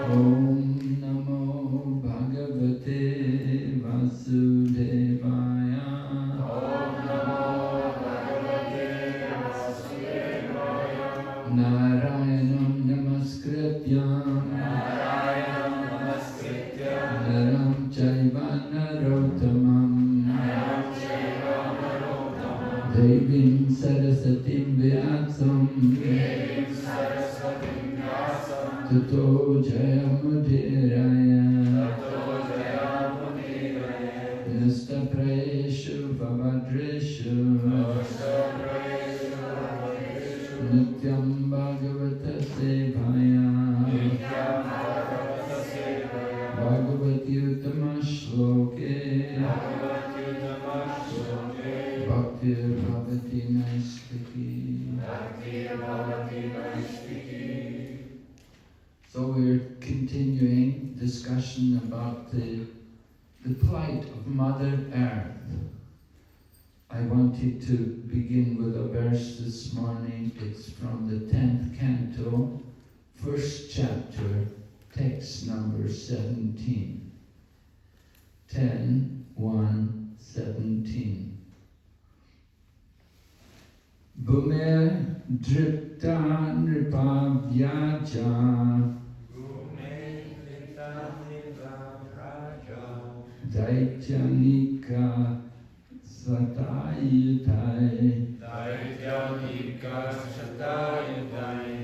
Om Namo Bhagavate Vasudevaya. Om Namo Bhagavate Vasudevaya. Narayanam Namaskrityam Naram Chaiva Narottamam Devim Sarasatim Vyasam Tato Jayamudiraya Nastaprayeshu Vavadreshu Nityam Bhagavata Sevaya Bhagavati Uttama Shloke Bhaktir Bhavati Naistiki. So we're continuing discussion about the plight of Mother Earth. I wanted to begin with a verse this morning. It's from the 10th canto, 1st chapter, text number 17. 10:1-17. Bhume dripta nripavyaja Daityanika Satayutai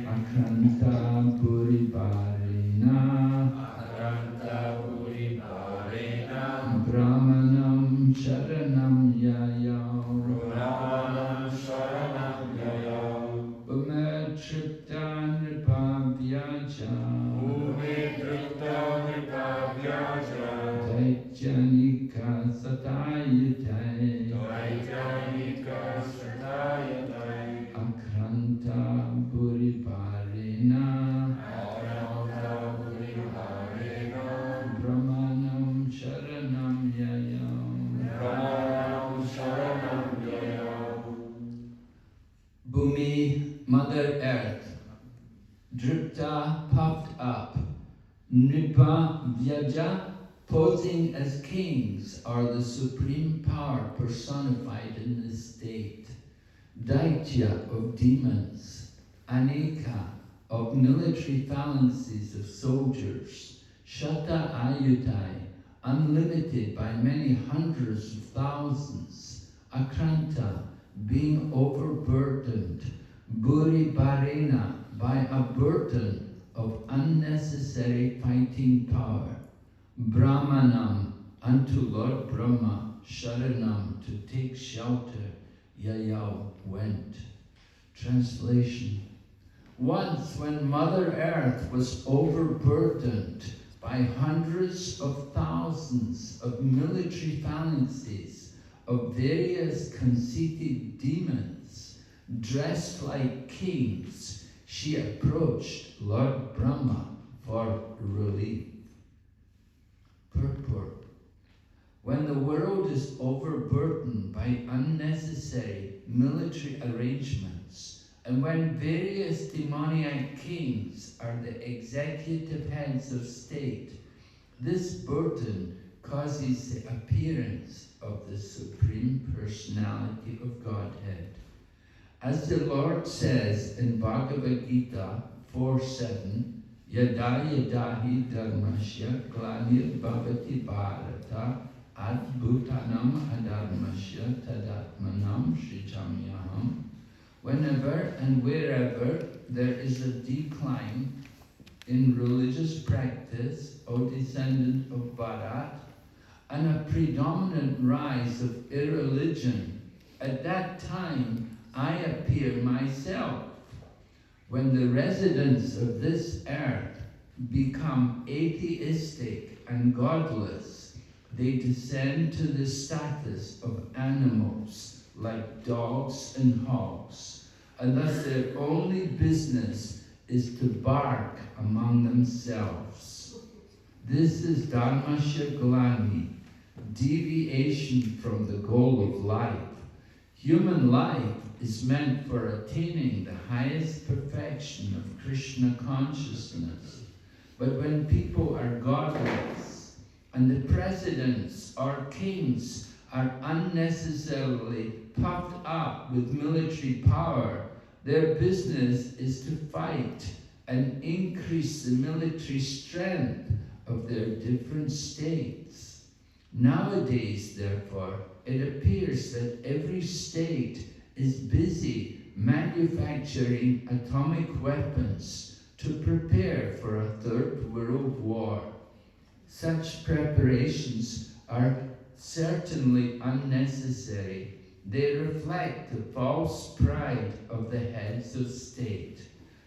Akranta Puriparina Brahmanam Sharanam Yayao Umetripta Nripavyaja Daityanika Satayutai Akranta Puriparina Brahmanam Sharanam Yayam. Bhumi, Mother Earth, Dripta, puffed up, Nripa, Vyaja, posing as kings, are the supreme power personified in this state. Daitya, of demons, Aneka, of military phalanxes of soldiers, Shata Ayutai, unlimited by many hundreds of thousands, Akranta, being overburdened, Buri Barena, by a burden of unnecessary fighting power, Brahmanam, unto Lord Brahma, Sharanam, to take shelter, Yayao went. Translation. Once when Mother Earth was overburdened by hundreds of thousands of military phalanxes of various conceited demons, dressed like kings, she approached Lord Brahma for relief. Purport. When the world is overburdened by unnecessary military arrangements, and when various demoniac kings are the executive heads of state, this burden causes the appearance of the Supreme Personality of Godhead. As the Lord says in Bhagavad Gita 4:7, Yada yada hi dharmasya glanir bhavati bharata adbhutanam adharmasya tadatmanam shrijamyaham. Whenever and wherever there is a decline in religious practice, O descendant of Bharat, and a predominant rise of irreligion, at that time I appear myself. When the residents of this earth become atheistic and godless, they descend to the status of animals like dogs and hogs, and thus their only business is to bark among themselves. This is dharmasya glani, deviation from the goal of life. Human life is meant for attaining the highest perfection of Krishna consciousness. But when people are godless, and the presidents or kings are unnecessarily puffed up with military power, their business is to fight and increase the military strength of their different states. Nowadays, therefore, it appears that every state is busy manufacturing atomic weapons to prepare for a Third World War. Such preparations are certainly unnecessary. They reflect the false pride of the heads of state.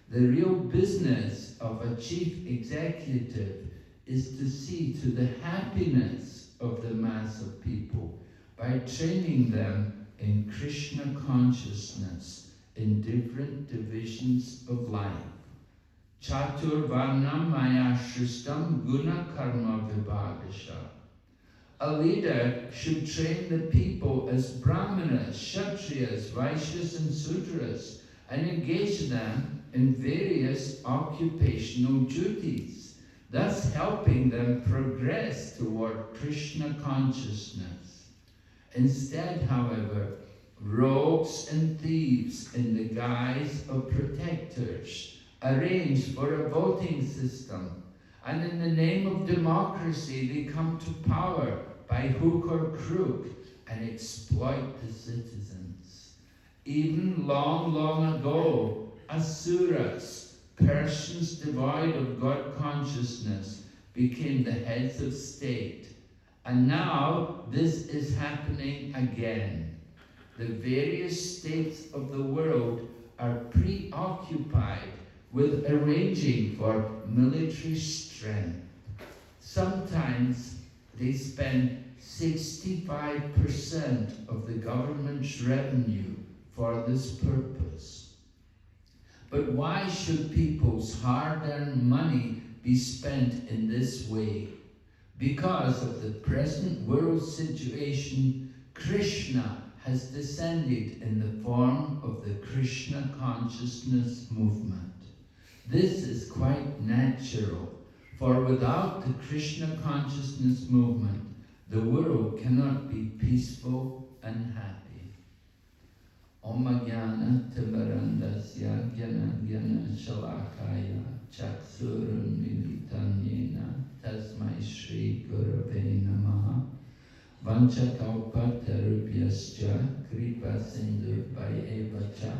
The real business of a chief executive is to see to the happiness of the mass of people by training them in Krishna consciousness in different divisions of life. Chatur varnam maya shristam guna karma vibhagasha. A leader should train the people as brahmanas, kshatriyas, vaishyas and sudras and engage them in various occupational duties, thus helping them progress toward Krishna consciousness. Instead, however, rogues and thieves in the guise of protectors arrange for a voting system, and in the name of democracy they come to power by hook or crook and exploit the citizens. Even long, long ago, asuras, persons devoid of God consciousness, became the heads of state. And now this is happening again. The various states of the world are preoccupied with arranging for military strength. Sometimes they spend 65% of the government's revenue for this purpose. But why should people's hard-earned money be spent in this way? Because of the present world situation, Krishna has descended in the form of the Krishna consciousness movement. This is quite natural, for without the Krishna consciousness movement, the world cannot be peaceful and happy. Om Jnana Timarandasya Jnana Shalakaya Chaksurun Militanyena Tasmai Shri Gurave Namaha Vanchakalpatarubhyascha Kripa Sindhu Vayevacha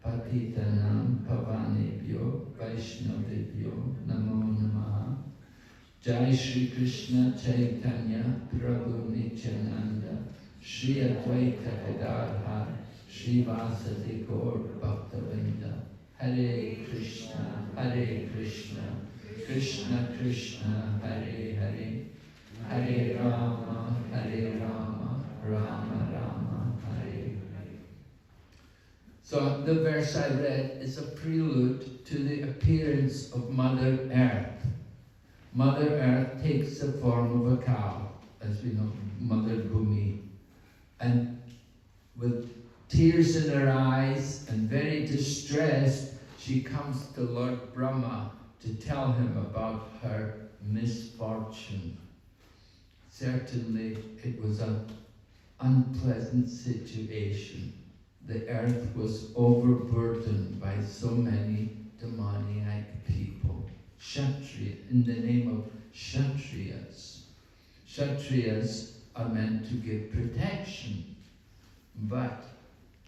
Patitanam Pavanebhyo Vaishnavibhyo Namo Namaha. Jai Shri Krishna Chaitanya Prabhu Nityananda Shri Advaita Gadadhar Shri Vasadi Gaur Bhaktavinda. Hare Krishna, Krishna Krishna, Hare Hare, Hare Rama, Rama Rama, Hare Hare. So the verse I read is a prelude to the appearance of Mother Earth. Mother Earth takes the form of a cow, as we know, Mother Bhumi, and with tears in her eyes and very distressed, she comes to Lord Brahma to tell him about her misfortune. Certainly, it was an unpleasant situation. The earth was overburdened by so many demoniac people. Kshatriya, in the name of Kshatriyas. Kshatriyas are meant to give protection, but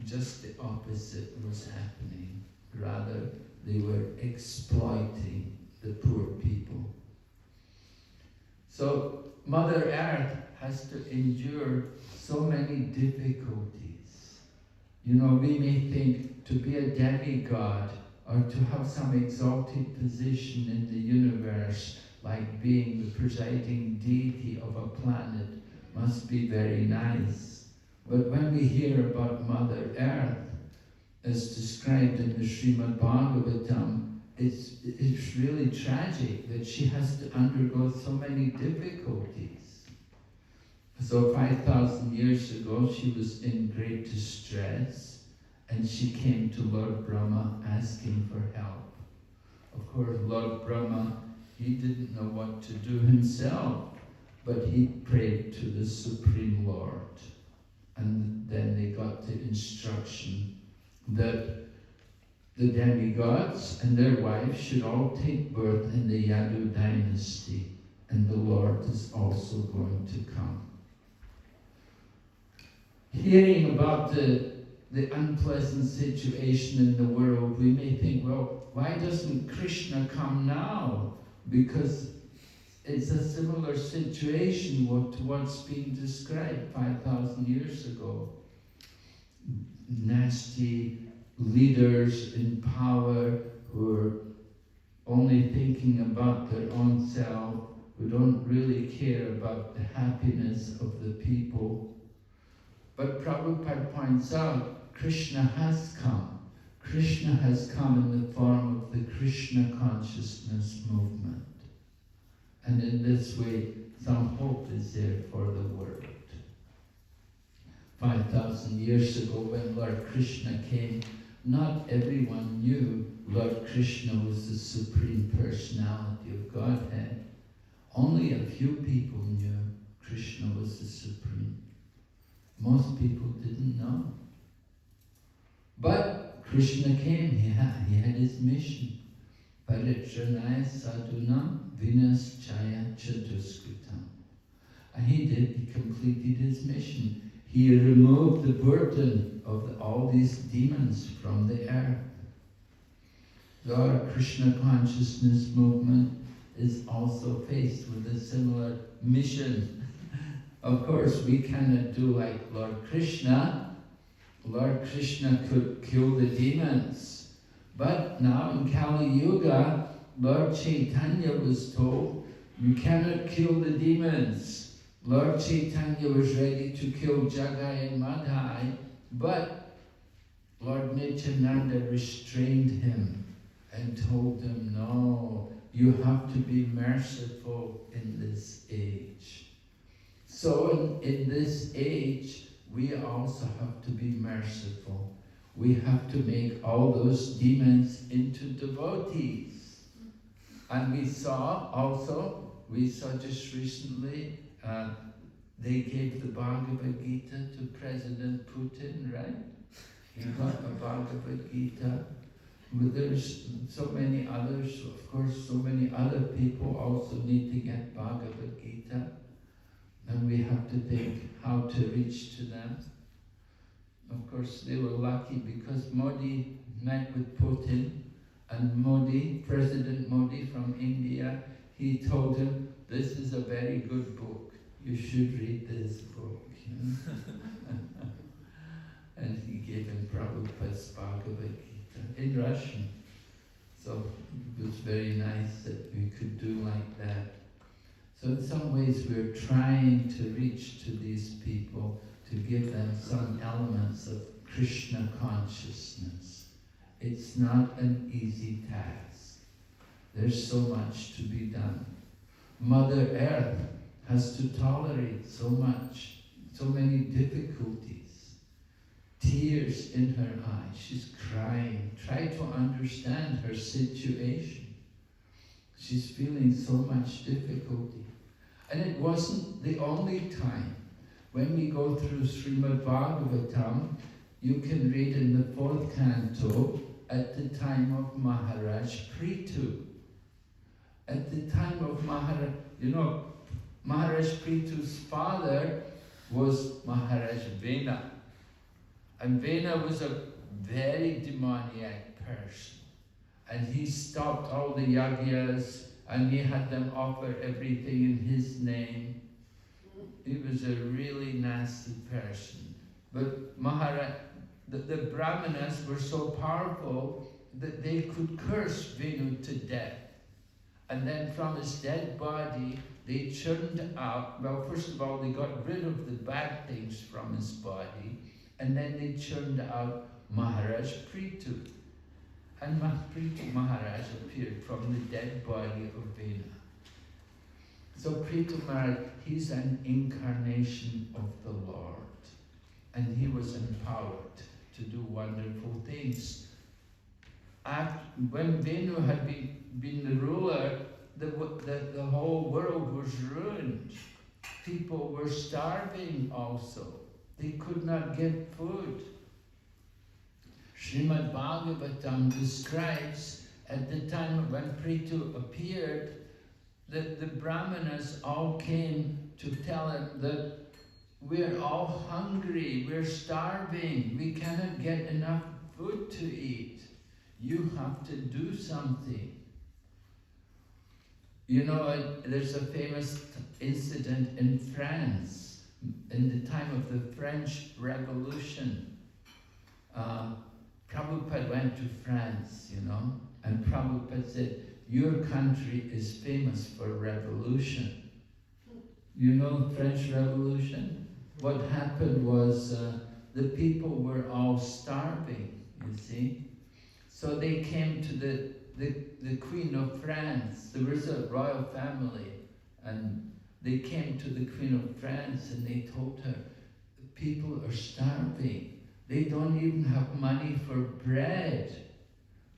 just the opposite was happening. Rather, they were exploiting the poor people. So Mother Earth has to endure so many difficulties. You know, we may think to be a demigod or to have some exalted position in the universe, like being the presiding deity of a planet, must be very nice. But when we hear about Mother Earth, as described in the Srimad Bhagavatam, it's really tragic that she has to undergo so many difficulties. So 5,000 years ago, she was in great distress, and she came to Lord Brahma asking for help. Of course, Lord Brahma he didn't know what to do himself, but he prayed to the Supreme Lord. And then they got the instruction that the demigods and their wives should all take birth in the Yadu dynasty, and the Lord is also going to come. Hearing about the unpleasant situation in the world, we may think, well, why doesn't Krishna come now? Because it's a similar situation to what's being described 5,000 years ago. Nasty leaders in power who are only thinking about their own self, who don't really care about the happiness of the people. But Prabhupada points out, Krishna has come. Krishna has come in the form of the Krishna consciousness movement. And in this way, some hope is there for the world. 5,000 years ago, when Lord Krishna came, not everyone knew Lord Krishna was the Supreme Personality of Godhead. Only a few people knew Krishna was the Supreme. Most people didn't know. But Krishna came, he had his mission. Paritranaya sadhunam vinaschaya chatuskutam. And he completed his mission. He removed the burden of all these demons from the earth. The Krishna consciousness movement is also faced with a similar mission. Of course, we cannot do like Lord Krishna. Lord Krishna could kill the demons. But now in Kali Yuga, Lord Chaitanya was told, you cannot kill the demons. Lord Chaitanya was ready to kill Jagai and Madhai, but Lord Nityananda restrained him and told him, no, you have to be merciful in this age. So in this age, we also have to be merciful. We have to make all those demons into devotees. And we saw just recently, they gave the Bhagavad Gita to President Putin, right? He got a Bhagavad Gita. But there's so many others, of course, so many other people also need to get Bhagavad Gita. And we have to think how to reach to them. Of course, they were lucky because Modi met with Putin, and President Modi from India, he told him, this is a very good book. You should read this book. You know? And he gave him Prabhupada's Bhagavad Gita in Russian. So it was very nice that we could do like that. So in some ways we're trying to reach to these people to give them some elements of Krishna consciousness. It's not an easy task. There's so much to be done. Mother Earth has to tolerate so much, so many difficulties. Tears in her eyes, she's crying. Try to understand her situation. She's feeling so much difficulty. And it wasn't the only time. When we go through Srimad Bhagavatam, you can read in the 4th canto, at the time of Maharaj Prithu. At the time of Maharaj, Maharaj Prithu's father was Maharaj Vena. And Vena was a very demoniac person. And he stopped all the yagyas, and he had them offer everything in his name. He was a really nasty person. But the Brahmanas were so powerful that they could curse Venu to death. And then from his dead body, they churned out, well, first of all, they got rid of the bad things from his body, and then they churned out Maharaj Prithu. And Prithu Maharaj appeared from the dead body of Vena. So Prithu Maharaj, he's an incarnation of the Lord. And he was empowered to do wonderful things. When Venu had been the ruler, the whole world was ruined. People were starving also. They could not get food. Srimad Bhagavatam describes at the time when Prithu appeared, that the Brahmanas all came to tell him that we're all hungry, we're starving, we cannot get enough food to eat. You have to do something. You know, there's a famous incident in France, in the time of the French Revolution. Prabhupada went to France, you know, and Prabhupada said, your country is famous for revolution. You know French Revolution? What happened was the people were all starving, you see. So they came to the Queen of France. There was a royal family, and they came to the Queen of France and they told her, the people are starving. They don't even have money for bread.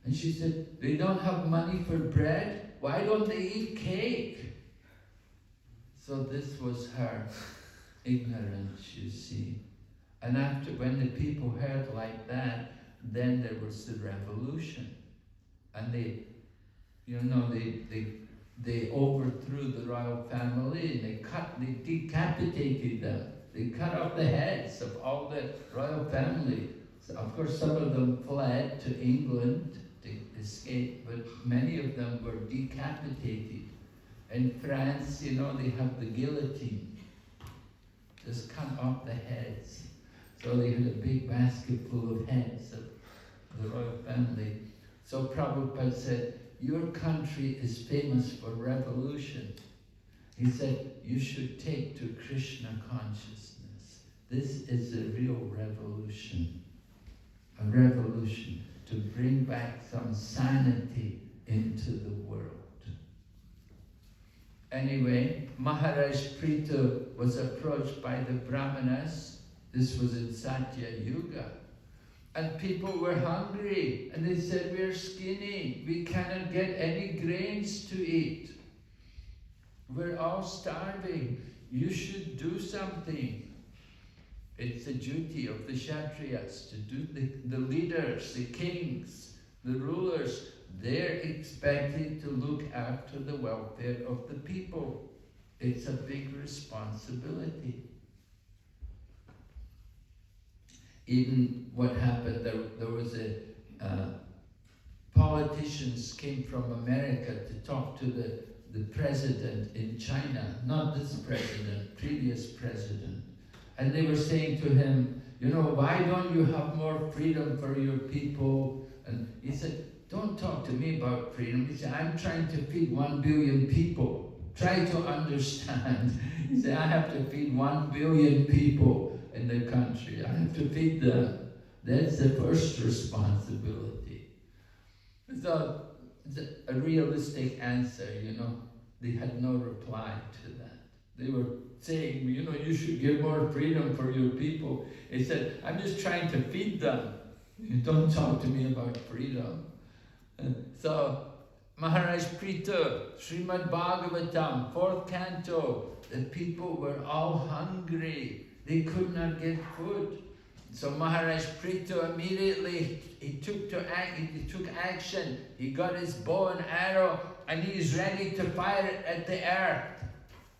And she said, they don't have money for bread? Why don't they eat cake? So this was her ignorance, you see. And after, when the people heard like that, then there was the revolution. And they, you know, they overthrew the royal family and they decapitated them. They cut off the heads of all the royal family. So of course, some of them fled to England to escape, but many of them were decapitated. In France, you know, they have the guillotine. Just cut off the heads. So they had a big basket full of heads of the royal family. So Prabhupada said, your country is famous for revolution. He said, you should take to Krishna consciousness. This is a real revolution. A revolution to bring back some sanity into the world. Anyway, Maharaj Prithu was approached by the Brahmanas. This was in Satya Yuga. And people were hungry, and they said, we're skinny, we cannot get any grains to eat. We're all starving, you should do something. It's the duty of the Kshatriyas to do the leaders, the kings, the rulers. They're expected to look after the welfare of the people. It's a big responsibility. Even what happened, there was politicians came from America to talk to the president in China, not this president, previous president. And they were saying to him, you know, why don't you have more freedom for your people? And he said, don't talk to me about freedom. He said, I'm trying to feed 1 billion people. Try to understand. He said, I have to feed 1 billion people in the country. I have to feed them. That's the first responsibility. So, a realistic answer, you know. They had no reply to that. They were saying, you know, you should give more freedom for your people. He said, I'm just trying to feed them. You don't talk to me about freedom. So, Maharaj Prithu, Srimad Bhagavatam, 4th canto, the people were all hungry. They could not get food. So Maharaj Prithu immediately, he took action. He got his bow and arrow and he's ready to fire it at the earth.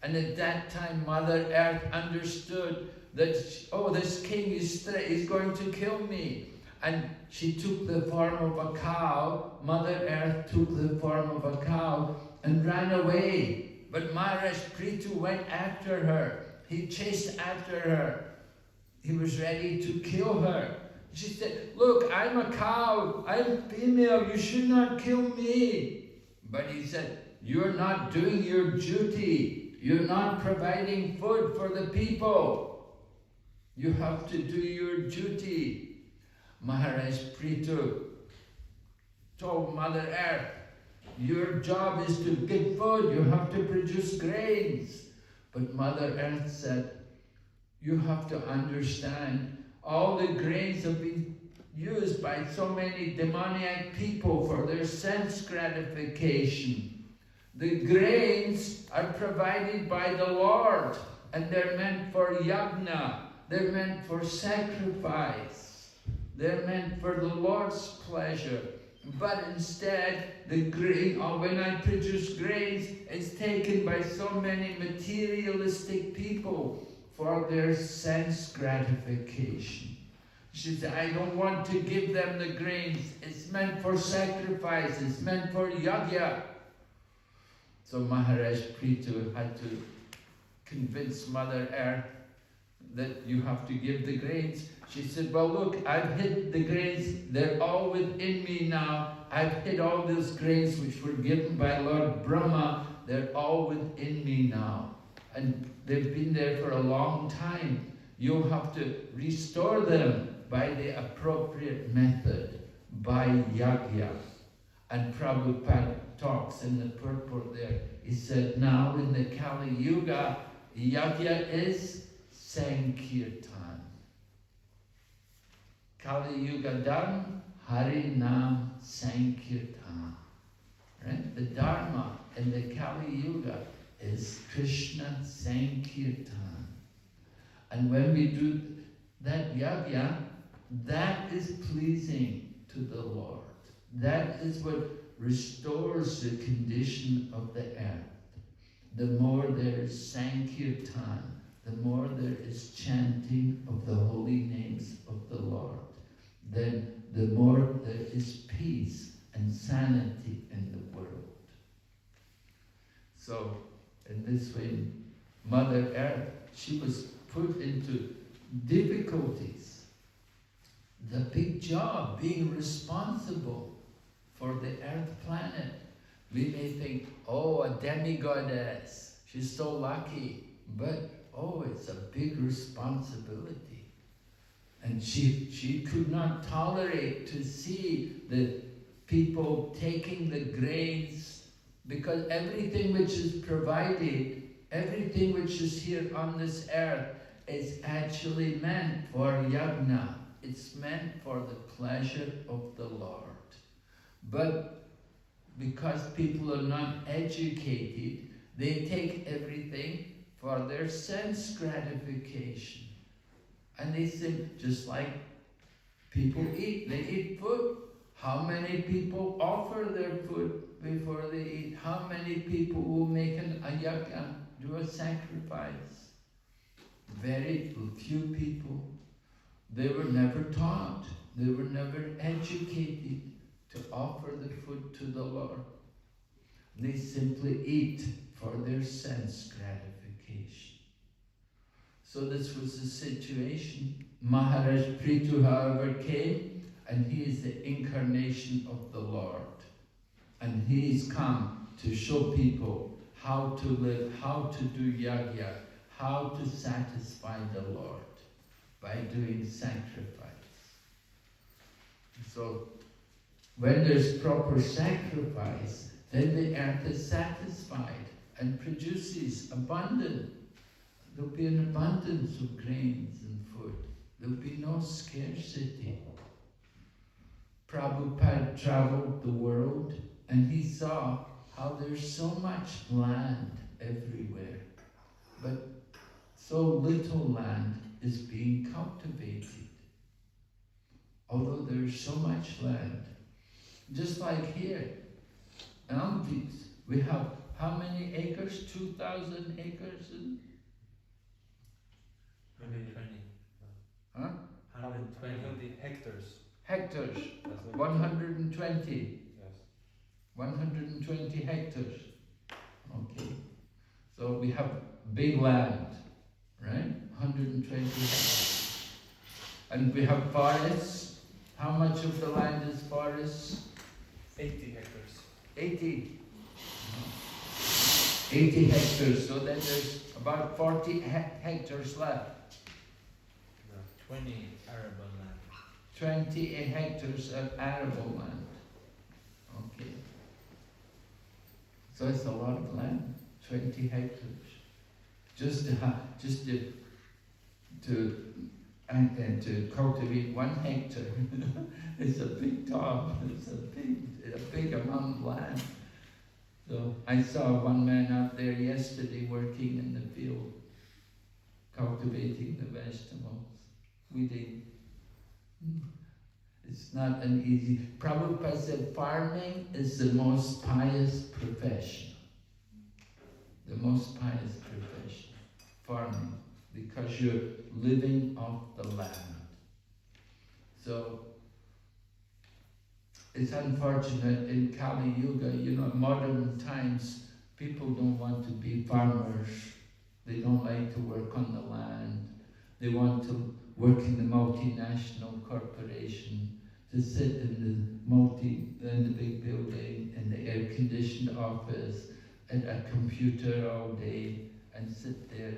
And at that time, Mother Earth understood that, oh, this king is going to kill me. And she took the form of a cow. Mother Earth took the form of a cow and ran away. But Maharaj Prithu went after her. He chased after her. He was ready to kill her. She said, look, I'm a cow. I'm female. You should not kill me. But he said, you're not doing your duty. You're not providing food for the people. You have to do your duty. Maharaj Prithu told Mother Earth, your job is to get food, you have to produce grains. But Mother Earth said, you have to understand, all the grains have been used by so many demoniac people for their sense gratification. The grains are provided by the Lord, and they're meant for yajna. They're meant for sacrifice. They're meant for the Lord's pleasure. But instead, the grain, or when I produce grains, it's taken by so many materialistic people for their sense gratification. She said, I don't want to give them the grains. It's meant for sacrifice. It's meant for yajna. So Maharaj Prithu had to convince Mother Earth that you have to give the grains. She said, well look, I've hid the grains, they're all within me now. I've hid all those grains which were given by Lord Brahma, they're all within me now. And they've been there for a long time. You'll have to restore them by the appropriate method, by yajna. And Prabhupada talks in the purport there. He said, now in the Kali Yuga, yajna is Sankirtan. Kali Yuga done, Hari Nam Sankirtan. Right? The Dharma in the Kali Yuga is Krishna Sankirtan. And when we do that yajna, that is pleasing to the Lord. That is what restores the condition of the earth. The more there is Sankirtan, the more there is chanting of the holy names of the Lord, then the more there is peace and sanity in the world. So, in this way, Mother Earth, she was put into difficulties. The big job, being responsible for the earth planet. We may think, oh, a demigoddess, she's so lucky, but oh, it's a big responsibility. And she could not tolerate to see the people taking the grains, because everything which is provided, everything which is here on this earth is actually meant for yajna. It's meant for the pleasure of the Lord. But because people are not educated, they take everything for their sense gratification. And they think, just like people eat, they eat food. How many people offer their food before they eat? How many people will make a yajna, do a sacrifice? Very few people. They were never taught, they were never educated to offer the food to the Lord. They simply eat for their sense gratification. So this was the situation. Maharaj Prithu, however, came, and he is the incarnation of the Lord. And he's come to show people how to live, how to do yajna, how to satisfy the Lord by doing sacrifice. So when there's proper sacrifice, then the earth is satisfied and produces abundant. There'll be an abundance of grains and food. There'll be no scarcity. Prabhupada traveled the world and he saw how there's so much land everywhere, but so little land is being cultivated. Although there's so much land. Just like here, Almviks, we have how many acres? 2,000 acres? 120. Huh? 120 hectares. Hectares. 120. Yes. 120 hectares. Okay. So we have big land, right? 120 hectares. And we have forests. How much of the land is forests? 80 hectares. 80. 80 hectares. So then there's about 40 hectares left. 20 arable land. 20 hectares of arable land. Okay. So it's a lot of land. 20 hectares. Just to cultivate 1 hectare. It's a big job. It's a big amount of land. So I saw one man out there yesterday working in the field, cultivating the vegetables, weeding. It's not an easy. Prabhupada said farming is the most pious profession. The most pious profession. Farming. Because you're living off the land. So it's unfortunate in Kali Yuga, modern times, people don't want to be farmers. They don't like to work on the land. They want to work in the multinational corporation, to sit in the big building, in the air-conditioned office, at a computer all day, and sit there,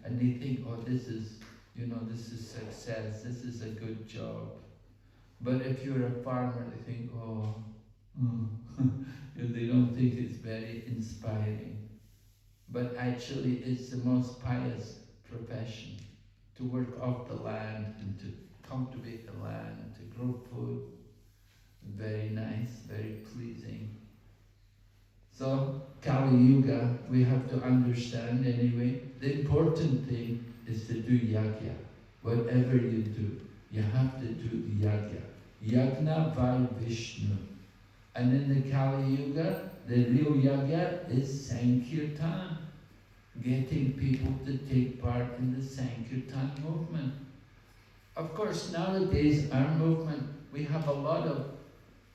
and they think, oh, this is success, this is a good job. But if you're a farmer, they think, they don't think it's very inspiring. But actually, it's the most pious profession, to work off the land and to cultivate the land and to grow food. Very nice, very pleasing. So, Kali Yuga, we have to understand anyway, the important thing is to do yajna. Whatever you do, you have to do yajna. Yajna by Vishnu. And in the Kali Yuga, the real yajna is Sankirtan. Getting people to take part in the Sankirtan movement. Of course, nowadays, our movement, we have a lot of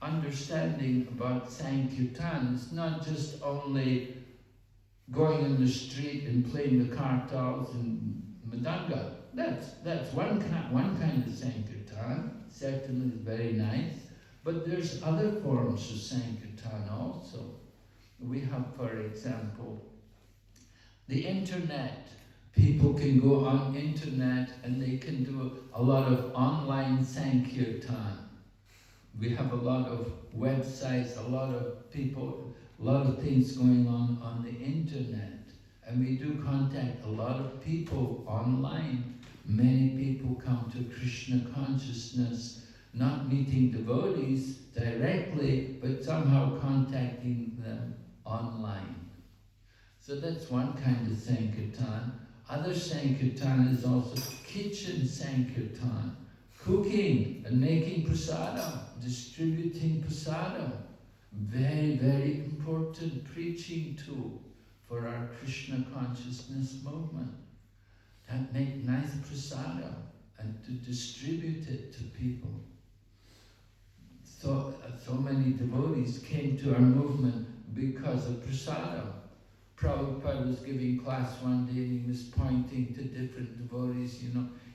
understanding about Sankirtan. It's not just only going in the street and playing the kartals and madanga. That's one kind of Sankirtan. Certainly is very nice. But there's other forms of Sankirtan also. We have, for example, the internet. People can go on internet and they can do a lot of online Sankirtan. We have a lot of websites, a lot of people, a lot of things going on the internet. And we do contact a lot of people online. Many people come to Krishna consciousness, not meeting devotees directly, but somehow contacting them online. So that's one kind of Sankirtan. Other Sankirtan is also kitchen Sankirtan. Cooking and making prasadam, distributing prasadam. Very, very important preaching tool for our Krishna consciousness movement. To make nice prasadam and to distribute it to people. So many devotees came to our movement because of prasadam. Prabhupada was giving class one day and he was pointing to different devotees,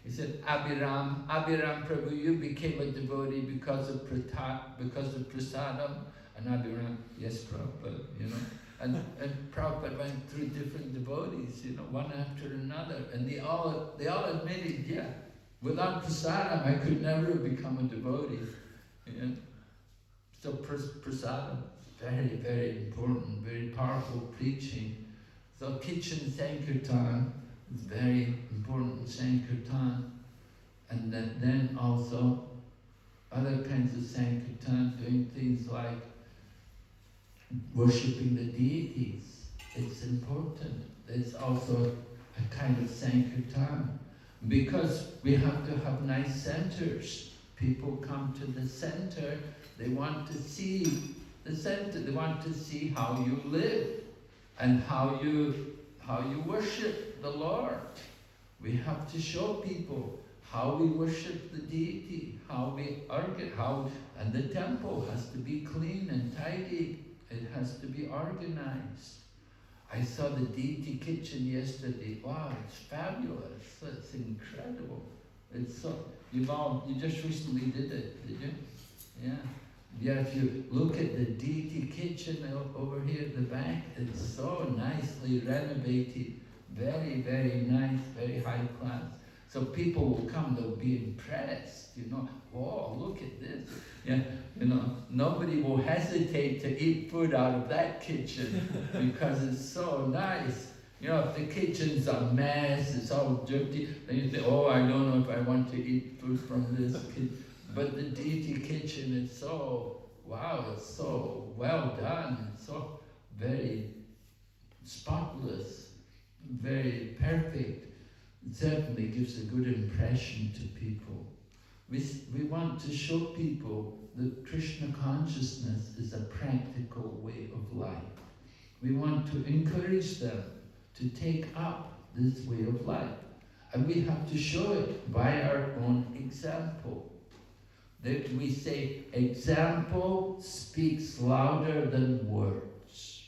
He said, Abhiram Prabhu, you became a devotee because of prasadam. And Abhiram, yes, Prabhupada, And Prabhupada went through different devotees, one after another. And they all admitted, yeah, without prasadam, I could never have become a devotee. So prasadam, very, very important, very powerful preaching. So kitchen Sankirtan is very important Sankirtan. And then also other kinds of Sankirtan, doing things like worshipping the deities. It's important. It's also a kind of Sankirtan. Because we have to have nice centers. People come to the center, they want to see the center, they want to see how you live and how you worship the Lord. We have to show people how we worship the deity, and the temple has to be clean and tidy. It has to be organized. I saw the deity kitchen yesterday. Wow, it's fabulous. It's incredible. It's so, you just recently did it, did you? Yeah. Yeah, if you look at the deity kitchen over here at the back, it's so nicely renovated. Very, very nice, very high class. So people will come, they'll be impressed, oh, look at this. Yeah, nobody will hesitate to eat food out of that kitchen because it's so nice. If the kitchen's a mess, it's all dirty, then you say, oh, I don't know if I want to eat food from this kitchen. But the deity kitchen is so, wow, it's so well done, it's so very spotless, very perfect. It certainly gives a good impression to people. We want to show people that Krishna consciousness is a practical way of life. We want to encourage them to take up this way of life. And we have to show it by our own example. That we say, example speaks louder than words.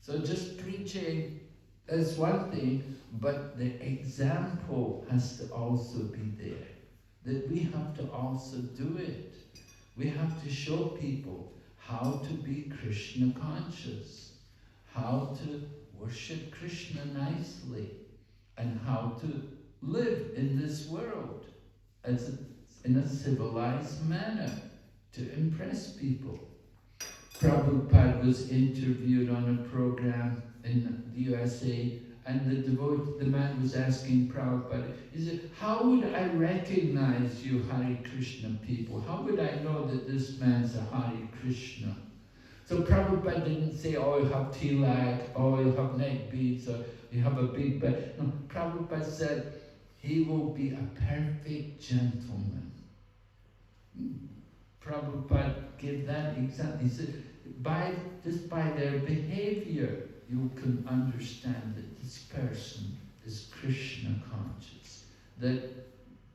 So just preaching is one thing, but the example has to also be there. That we have to also do it. We have to show people how to be Krishna conscious, how to worship Krishna nicely, and how to live in this world in a civilized manner to impress people. Prabhupada was interviewed on a program in the USA, and the man was asking Prabhupada, he said, how would I recognize you Hare Krishna people? How would I know that this man's a Hare Krishna? So Prabhupada didn't say, oh, you have tilak, oh, you have neck beads, or you have a big bed. No, Prabhupada said, he will be a perfect gentleman. Prabhupada gave that example. He said, just by their behavior, you can understand that this person is Krishna conscious. That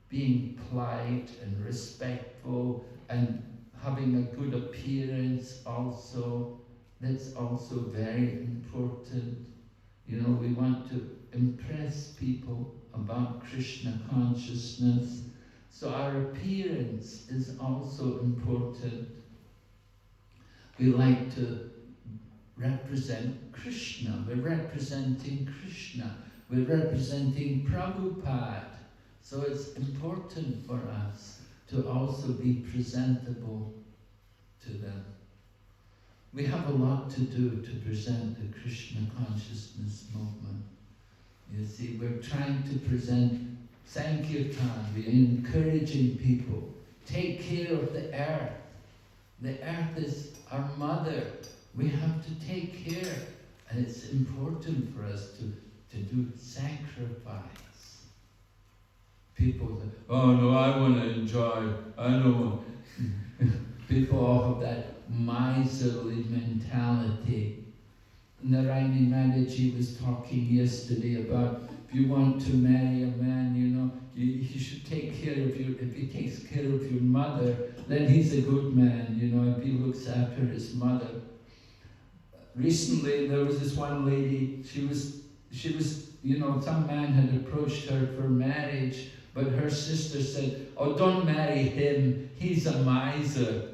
being polite and respectful and having a good appearance also, that's also very important. You know, we want to impress people about Krishna consciousness. So our appearance is also important. We like to represent Krishna. We're representing Krishna. We're representing Prabhupada. So it's important for us to also be presentable to them. We have a lot to do to present the Krishna consciousness movement. You see, we're trying to present Sankirtan. We're encouraging people. Take care of the earth. The earth is our mother. We have to take care. And it's important for us to do sacrifice. People say, oh no, I want to enjoy. I don't want. People all have that miserly mentality. Narayani Mataji was talking yesterday about if you want to marry a man, you know, he should take care of you. If he takes care of your mother, then he's a good man, you know, if he looks after his mother. Recently, there was this one lady, she was, you know, some man had approached her for marriage, but her sister said, oh, don't marry him, he's a miser.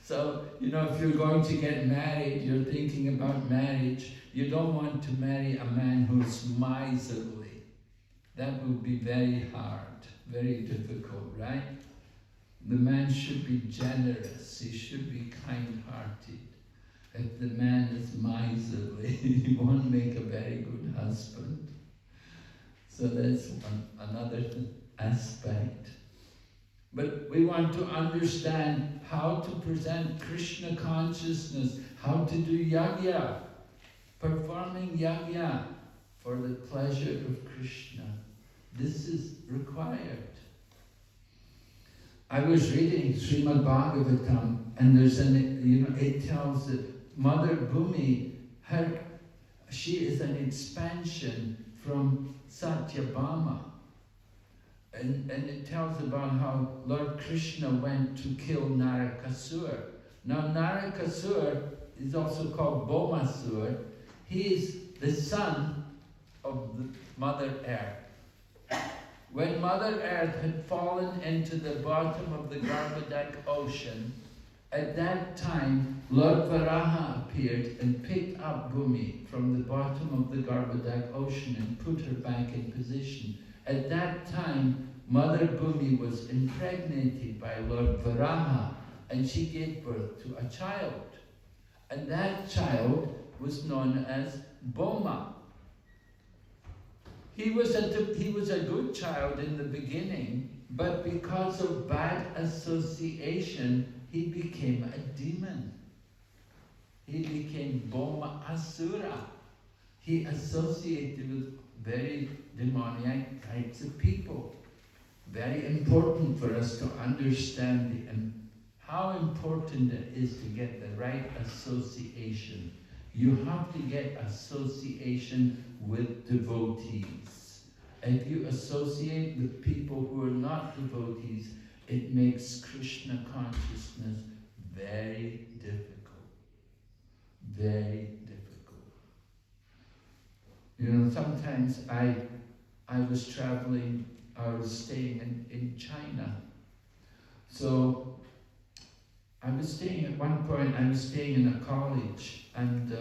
So, you know, if you're going to get married, you're thinking about marriage, you don't want to marry a man who's miserly. That would be very hard, very difficult, right? The man should be generous, he should be kind-hearted. If the man is miserly, he won't make a very good husband. So that's another aspect. But we want to understand how to present Krishna consciousness, how to do yajna, performing yajna for the pleasure of Krishna. This is required. I was reading Srimad Bhagavatam, and there's it tells that Mother Bhumi, she is an expansion from Satyabhama. And it tells about how Lord Krishna went to kill Narakasura. Now Narakasura is also called Bhaumasura. He is the son of the Mother Earth. When Mother Earth had fallen into the bottom of the Garbhodak ocean, at that time Lord Varaha appeared and picked up Bhumi from the bottom of the Garbhodak ocean and put her back in position. At that time, Mother Bhumi was impregnated by Lord Varaha, and she gave birth to a child. And that child was known as Bhoma. He was a good child in the beginning, but because of bad association, he became a demon. he became Boma Asura. He associated with very demoniac types of people. Very important for us to understand how important it is to get the right association. You have to get association with devotees. If you associate with people who are not devotees, it makes Krishna consciousness very difficult. Very difficult. You know, sometimes I was traveling, I was staying in China. So I was staying at one point, I was staying in a college, and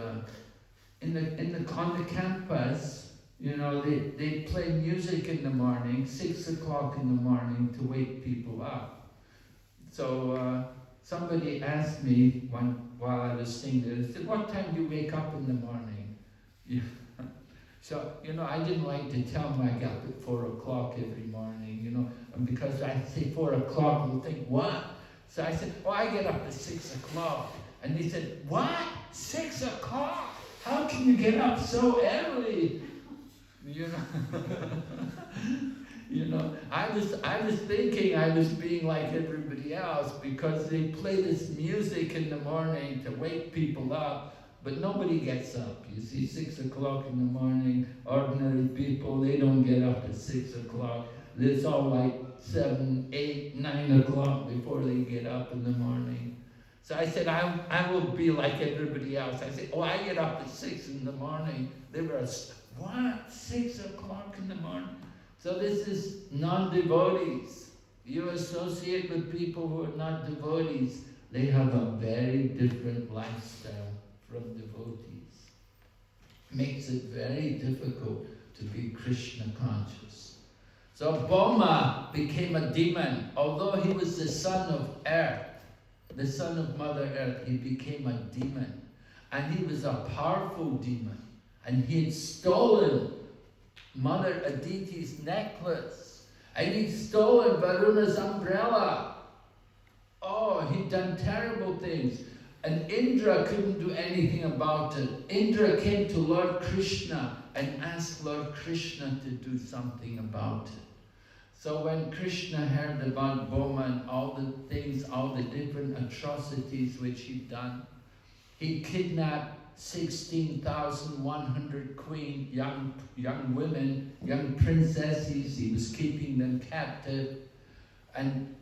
on the campus, you know, they play music in the morning, 6 o'clock in the morning, to wake people up. So somebody asked me while I was staying there, they said, "What time do you wake up in the morning?" So, you know, I didn't like to tell them I got up at 4 o'clock every morning, you know, and because I say 4 o'clock, they'll think, "What?" So I said, "Oh, I get up at 6 o'clock. And they said, "What? 6 o'clock? How can you get up so early?" You know, you know, I was thinking I was being like everybody else because they play this music in the morning to wake people up. But nobody gets up. You see, 6 o'clock in the morning, ordinary people, they don't get up at 6 o'clock. It's all like 7, 8, 9 o'clock before they get up in the morning. So I said, I will be like everybody else. I said, "Oh, I get up at 6 in the morning." They were, "What? 6 o'clock in the morning?" So this is non-devotees. You associate with people who are not devotees. They have a very different lifestyle from devotees. Makes it very difficult to be Krishna conscious. So Boma became a demon. Although he was the son of Earth, the son of Mother Earth, he became a demon. And he was a powerful demon. And he had stolen Mother Aditi's necklace. And he'd stolen Varuna's umbrella. Oh, he'd done terrible things. And Indra couldn't do anything about it. Indra came to Lord Krishna and asked Lord Krishna to do something about it. So when Krishna heard about Boma and all the things, all the different atrocities which he'd done, he kidnapped 16,100 young women, young princesses. He was keeping them captive. And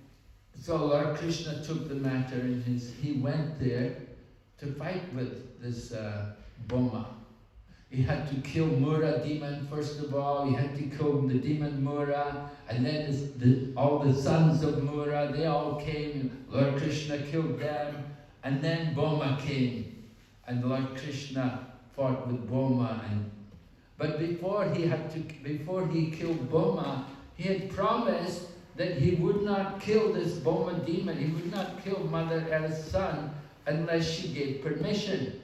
so Lord Krishna took the matter in he went there to fight with this Boma. He had to kill Mura demon first of all. He had to kill the demon Mura, and then all the sons of Mura, they all came. Lord Krishna killed them, and then Boma came, and Lord Krishna fought with Boma. But before he killed Boma, he had promised that he would not kill this Boma demon. He would not kill Mother Earth's son unless she gave permission.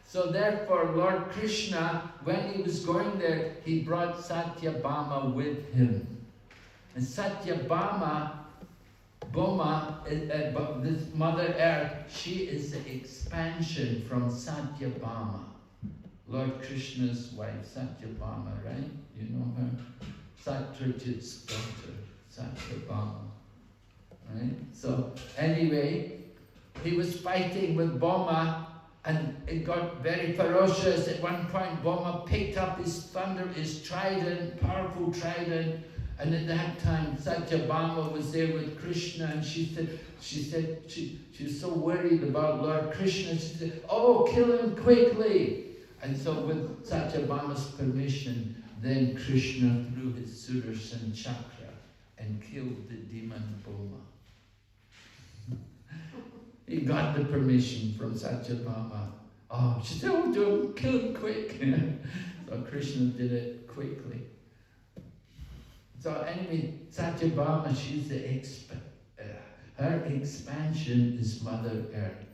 So therefore, Lord Krishna, when he was going there, he brought Satyabhama with him. And Satyabhama, Boma, this Mother Earth, she is the expansion from Satyabhama. Lord Krishna's wife, Satyabhama, right? You know her? Satyajit's daughter, Satyabhama. Right? So anyway, he was fighting with Boma, and it got very ferocious. At one point, Boma picked up his trident, powerful trident, and at that time, Satyabhama was there with Krishna, and she was so worried about Lord Krishna. She said, "Oh, kill him quickly!" And so, with Satyabhama's permission, then Krishna threw his Sudarshan chakra and killed the demon Boma. He got the permission from Satyabhama. Oh, she said, "Oh, don't kill him quick." So Krishna did it quickly. So anyway, Satyabhama, she's her expansion is Mother Earth.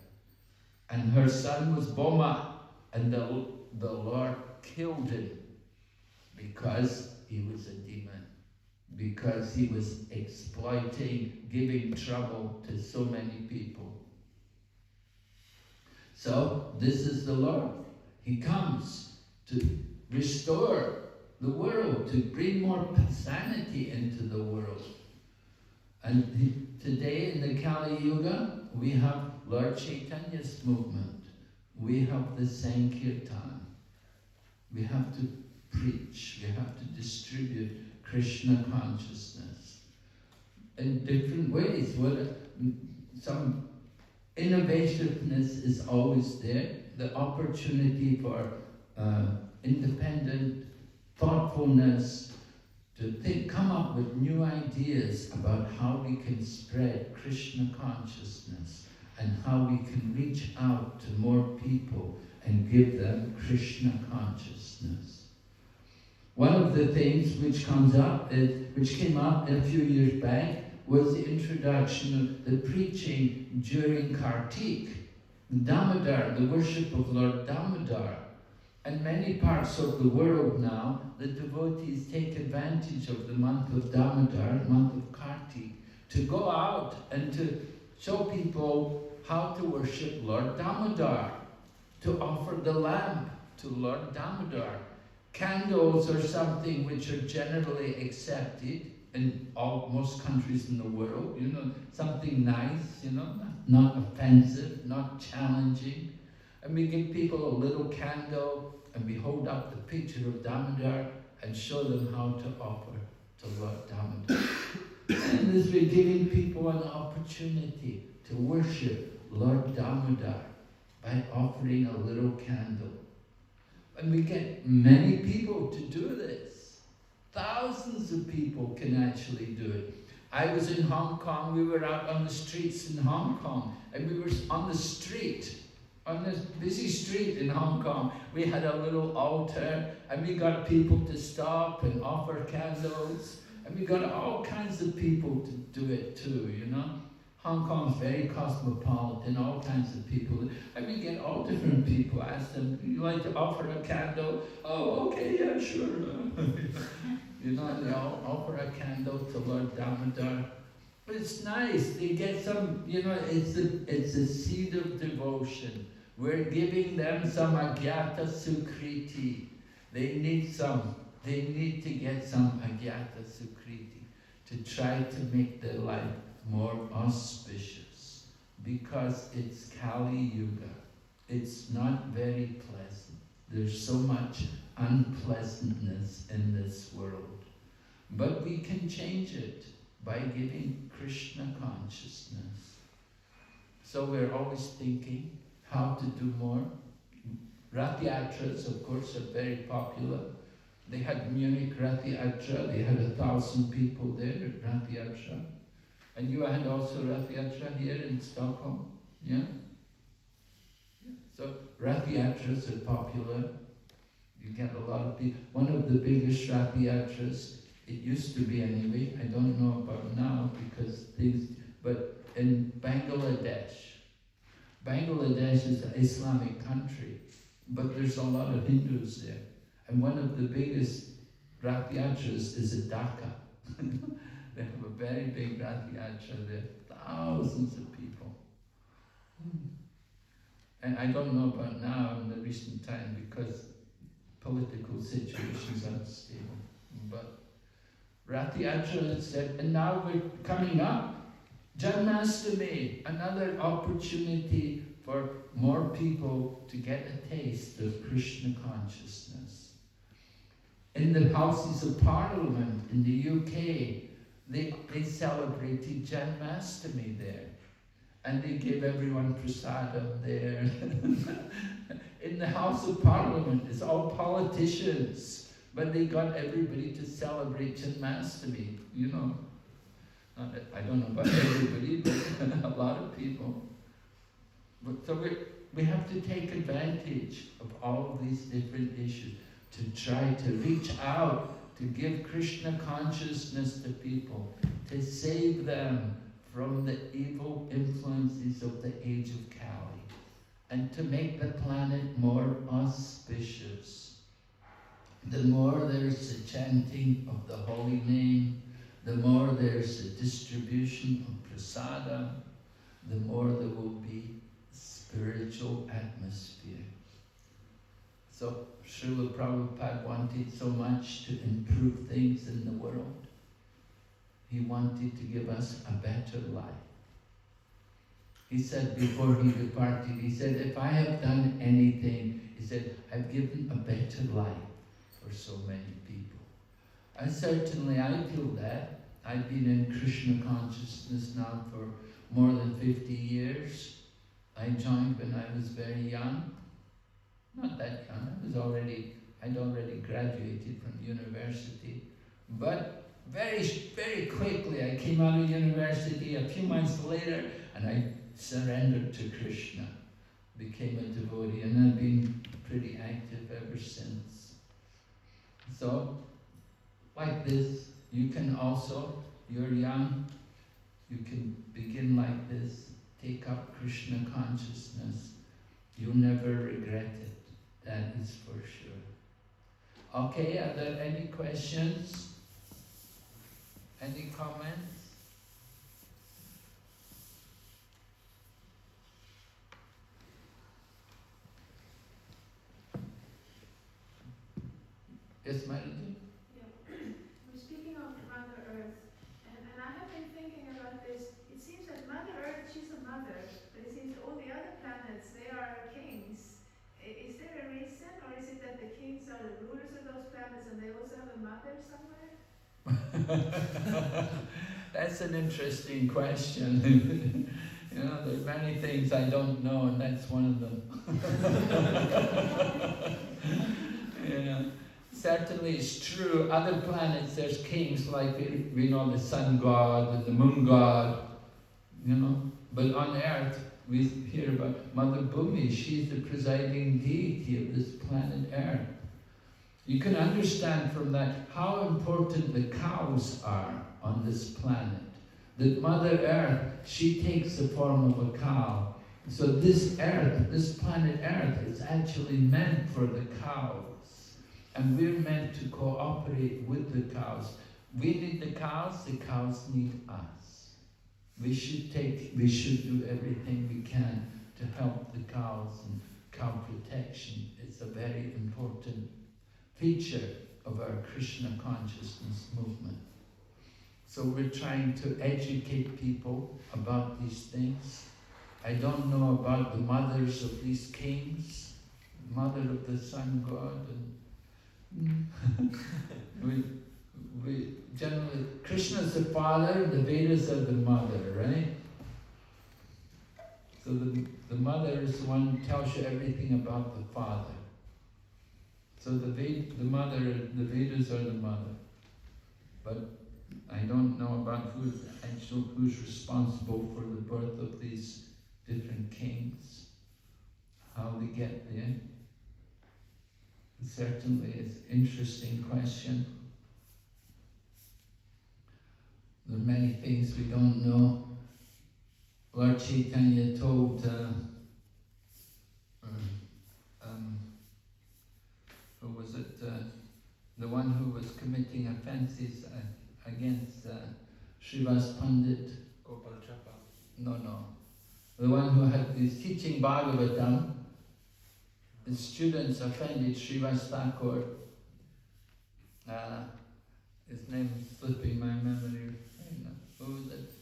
And her son was Boma, and the Lord killed him because he was a demon, because he was exploiting, giving trouble to so many people. So this is the Lord. He comes to restore the world, to bring more sanity into the world. And today in the Kali Yuga, we have Lord Chaitanya's movement. We have the Sankirtan. We have to preach, we have to distribute Krishna consciousness in different ways. Well, some innovativeness is always there. The opportunity for independent thoughtfulness to come up with new ideas about how we can spread Krishna consciousness and how we can reach out to more people and give them Krishna consciousness. One of the things which came up a few years back was the introduction of the preaching during Kartik, Damodar, the worship of Lord Damodar. In many parts of the world now, the devotees take advantage of the month of Damodar, month of Kartik, to go out and to show people how to worship Lord Damodar, to offer the lamp to Lord Damodar. Candles are something which are generally accepted in most countries in the world, something nice, not offensive, not challenging. And we give people a little candle and we hold up the picture of Damodar and show them how to offer to Lord Damodar. And this we're giving people an opportunity to worship Lord Damodar by offering a little candle. And we get many people to do this. Thousands of people can actually do it. I was in Hong Kong, we were out on the streets in Hong Kong, and we were on the street, on this busy street in Hong Kong. We had a little altar, and we got people to stop and offer candles, and we got all kinds of people to do it too, Hong Kong is very cosmopolitan, all kinds of people. And we get all different people. Ask them, you like to offer a candle? Oh, okay, yeah, sure. And they all offer a candle to Lord Damodar. But it's nice, they get some, it's a seed of devotion. We're giving them some agyata sukriti. They need to get some agyata sukriti to try to make their life more auspicious, because it's Kali Yuga. It's not very pleasant. There's so much unpleasantness in this world. But we can change it by giving Krishna consciousness. So we're always thinking how to do more. Rath Yatras, of course, are very popular. They had Munich Rath Yatra. They had 1,000 people there at Rath Yatra. And you had also Rath Yatra here in Stockholm, yeah? So Rath Yatras are popular. You get a lot of people. One of the biggest Rath Yatras, it used to be anyway, I don't know about now because but in Bangladesh. Bangladesh is an Islamic country, but there's a lot of Hindus there. And one of the biggest Rath Yatras is at Dhaka. They have a very big Rath Yatra there, thousands of people. And I don't know about now in the recent time because political situations are unstable. But Rath Yatra said, and now we're coming up, Janmashtami, another opportunity for more people to get a taste of Krishna consciousness. In the Houses of Parliament in the UK, they celebrated Janmashtami there. And they gave everyone prasadam there. In the House of Parliament, it's all politicians. But they got everybody to celebrate Janmashtami, I don't know about everybody, but a lot of people. So we have to take advantage of all of these different issues to try to reach out, to give Krishna consciousness to people, to save them from the evil influences of the age of Kali, and to make the planet more auspicious. The more there's a chanting of the holy name, the more there's a distribution of prasadam, the more there will be spiritual atmosphere. So Srila Prabhupada wanted so much to improve things in the world. He wanted to give us a better life. He said before he departed, he said, if I have done anything, he said, I've given a better life for so many people. And certainly I feel that. I've been in Krishna consciousness now for more than 50 years. I joined when I was very young. Not that young, I'd already graduated from university. But very quickly I came out of university a few months later and I surrendered to Krishna, became a devotee, and I've been pretty active ever since. So, like this, you can also, you're young, you can begin like this, take up Krishna consciousness. You'll never regret it, that is for sure. Okay, are there any questions? Any comments? Yes, Melody? Yeah. We're speaking of Mother Earth, and I have been thinking about this. It seems that Mother Earth, she's a mother, but it seems all the other planets, they are kings. Is there a reason, or is it that the kings are the rulers of those planets and they also have a mother somewhere? That's an interesting question. You know, there are many things I don't know, and that's one of them. You know, certainly it's true. Other planets, there's kings like we know the sun god and the moon god. You know, but on Earth we hear about Mother Bhumi. She's the presiding deity of this planet Earth. You can understand from that how important the cows are on this planet. That Mother Earth, she takes the form of a cow. So this Earth, this planet Earth, is actually meant for the cows. And we're meant to cooperate with the cows. We need the cows need us. We should do everything we can to help the cows, and cow protection is a very important feature of our Krishna consciousness movement. So we're trying to educate people about these things. I don't know about the mothers of these kings, mother of the sun god, and we generally, Krishna is the father, the Vedas are the mother, right? So the mother is the one who tells you everything about the father. So the Vedas are the mother. But I don't know about who's responsible for the birth of these different kings, how they get there. Certainly it's an interesting question. There are many things we don't know. Lord Chaitanya told who was it? The one who was committing offences against Srivas Pandit. No. The one who is teaching Bhagavatam. The students offended Srivas Thakur. His name is slipping my memory. Who was it?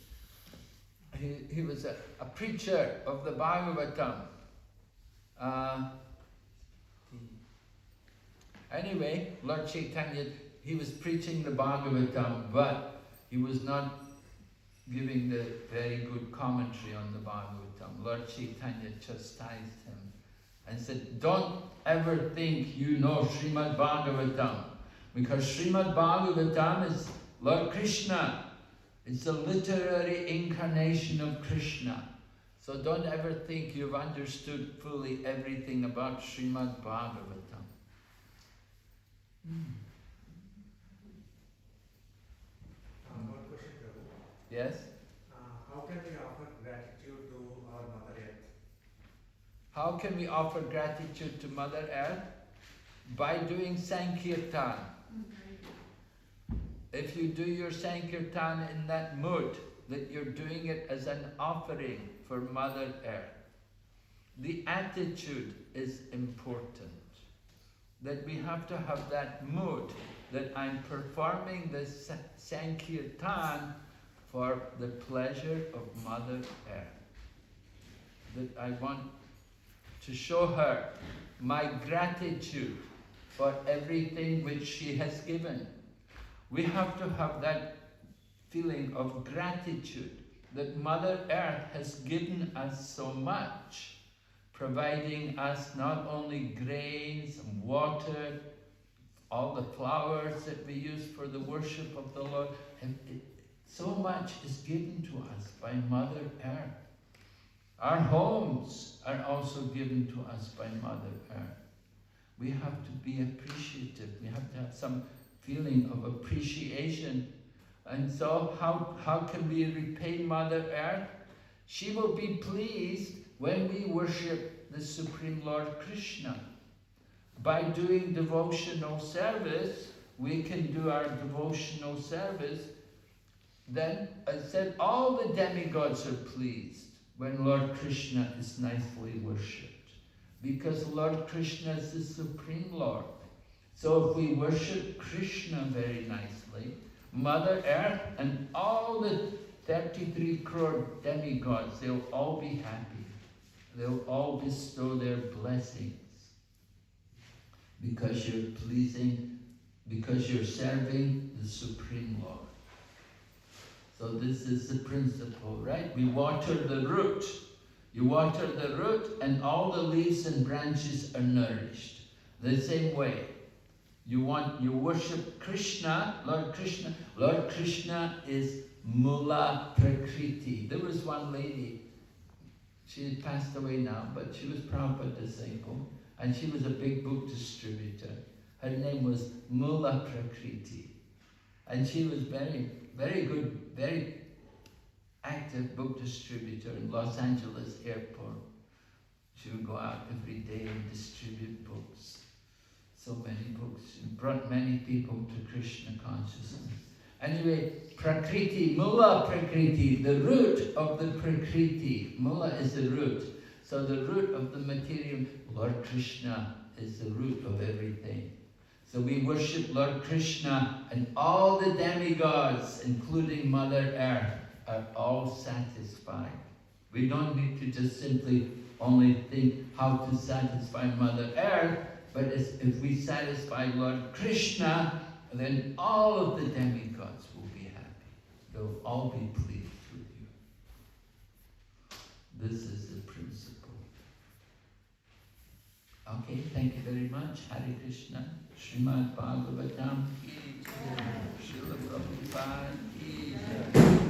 He was a preacher of the Bhagavatam. Anyway, Lord Chaitanya, he was preaching the Bhagavatam, but he was not giving the very good commentary on the Bhagavatam. Lord Chaitanya chastised him and said, don't ever think you know Srimad Bhagavatam, because Srimad Bhagavatam is Lord Krishna. It's a literary incarnation of Krishna. So don't ever think you've understood fully everything about Srimad Bhagavatam. One question, Prabhu. Yes? How can we offer gratitude to our Mother Earth? How can we offer gratitude to Mother Earth? By doing Sankirtan. If you do your Sankirtan in that mood, that you're doing it as an offering for Mother Earth. the attitude is important. That we have to have that mood, that I'm performing this Sankirtan for the pleasure of Mother Earth. That I want to show her my gratitude for everything which she has given. We have to have that feeling of gratitude that Mother Earth has given us so much, providing us not only grains and water, all the flowers that we use for the worship of the Lord, and so much is given to us by Mother Earth. Our homes are also given to us by Mother Earth. We have to be appreciative. We have to have some feeling of appreciation. And so how can we repay Mother Earth? She will be pleased when we worship the Supreme Lord Krishna. By doing devotional service, we can do our devotional service. Then, I said, all the demigods are pleased when Lord Krishna is nicely worshipped. Because Lord Krishna is the Supreme Lord. So if we worship Krishna very nicely, Mother Earth and all the 33 crore demigods, they'll all be happy. They'll all bestow their blessings. Because you're pleasing, because you're serving the Supreme Lord. So this is the principle, right? We water the root. You water the root and all the leaves and branches are nourished. The same way, you worship Krishna, Lord Krishna. Lord Krishna is Mula Prakriti. There was one lady, she had passed away now, but she was Prabhupada's disciple, and she was a big book distributor. Her name was Mula Prakriti. And she was very, very good, very active book distributor in Los Angeles airport. She would go out every day and distribute books. So many books. She brought many people to Krishna consciousness. Anyway, Prakriti, Mula Prakriti, the root of the Prakriti. Mula is the root. So the root of the material, Lord Krishna is the root of everything. So we worship Lord Krishna and all the demigods, including Mother Earth, are all satisfied. We don't need to just simply only think how to satisfy Mother Earth, but if we satisfy Lord Krishna, then all of the demigods will be happy. They'll all be pleased with you. This is the principle. Okay, thank you very much. Hare Krishna. Srimad Bhagavatam ki jai. Srila Prabhupada ki jai.